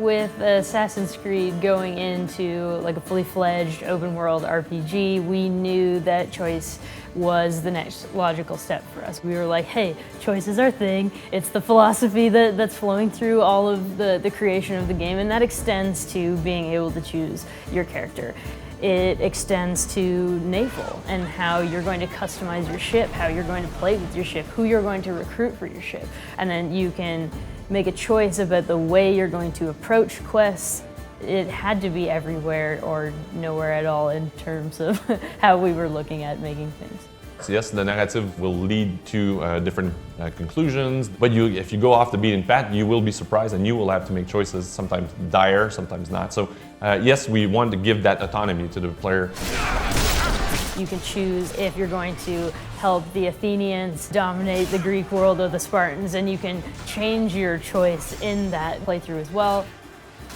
With Assassin's Creed going into like a fully fledged open world RPG, we knew that choice was the next logical step for us. We were like, hey, choice is our thing. It's the philosophy that's flowing through all of the creation of the game, and that extends to being able to choose your character. It extends to naval and how you're going to customize your ship, how you're going to play with your ship, who you're going to recruit for your ship. And then you can make a choice about the way you're going to approach quests. It had to be everywhere or nowhere at all in terms of how we were looking at making things. So yes, the narrative will lead to different conclusions, but if you go off the beaten path, you will be surprised and you will have to make choices, sometimes dire, sometimes not. So yes, we want to give that autonomy to the player. You can choose if you're going to help the Athenians dominate the Greek world or the Spartans, and you can change your choice in that playthrough as well.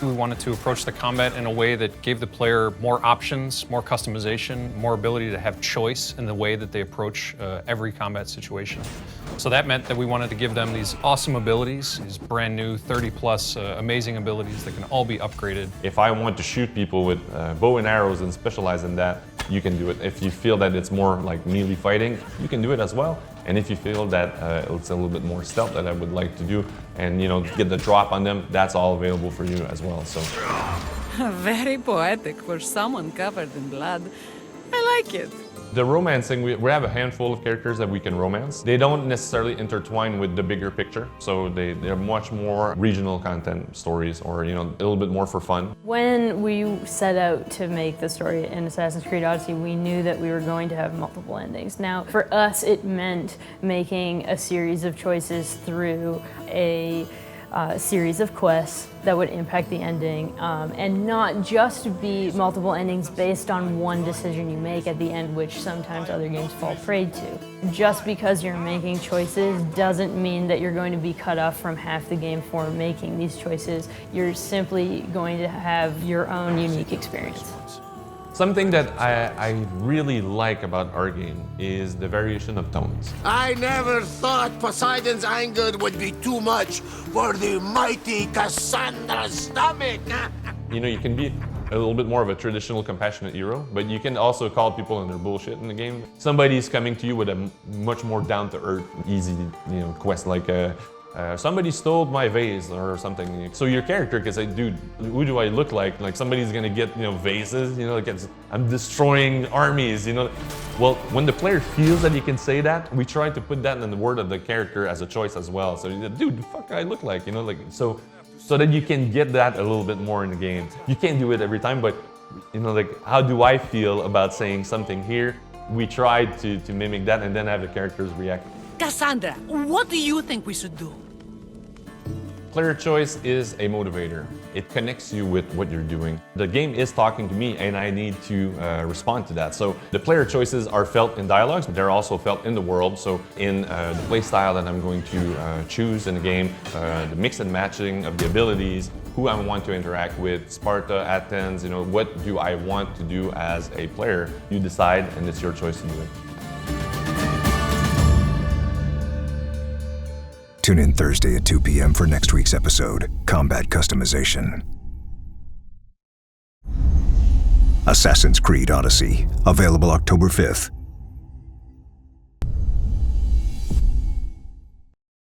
We wanted to approach the combat in a way that gave the player more options, more customization, more ability to have choice in the way that they approach every combat situation. So that meant that we wanted to give them these awesome abilities, these brand new 30-plus amazing abilities that can all be upgraded. If I want to shoot people with bow and arrows and specialize in that, you can do it. If you feel that it's more like melee fighting, you can do it as well. And if you feel that it's a little bit more stealth that I would like to do and get the drop on them, that's all available for you as well. So very poetic for someone covered in blood. I like it. The romancing, we have a handful of characters that we can romance. They don't necessarily intertwine with the bigger picture, so they're much more regional content stories or a little bit more for fun. When we set out to make the story in Assassin's Creed Odyssey, we knew that we were going to have multiple endings. Now, for us, it meant making a series of choices through a series of quests that would impact the ending, and not just be multiple endings based on one decision you make at the end, which sometimes other games fall prey to. Just because you're making choices doesn't mean that you're going to be cut off from half the game for making these choices. You're simply going to have your own unique experience. Something that I really like about our game is the variation of tones. I never thought Poseidon's anger would be too much for the mighty Cassandra's stomach. You can be a little bit more of a traditional compassionate hero, but you can also call people on their bullshit in the game. Somebody's coming to you with a much more down-to-earth, easy quest like somebody stole my vase or something. So your character can say, dude, who do I look like? Like somebody's gonna get vases, like I'm destroying armies, Well, when the player feels that he can say that, we try to put that in the word of the character as a choice as well. So dude, the fuck I look like, so that you can get that a little bit more in the game. You can't do it every time, but how do I feel about saying something here? We tried to mimic that and then have the characters react. Cassandra, what do you think we should do? Player choice is a motivator. It connects you with what you're doing. The game is talking to me and I need to respond to that. So the player choices are felt in dialogues, but they're also felt in the world. So in the play style that I'm going to choose in the game, the mix and matching of the abilities, who I want to interact with, Sparta, Athens, what do I want to do as a player? You decide and it's your choice to do it. Tune in Thursday at 2 p.m. for next week's episode, Combat Customization. Assassin's Creed Odyssey, available October 5th.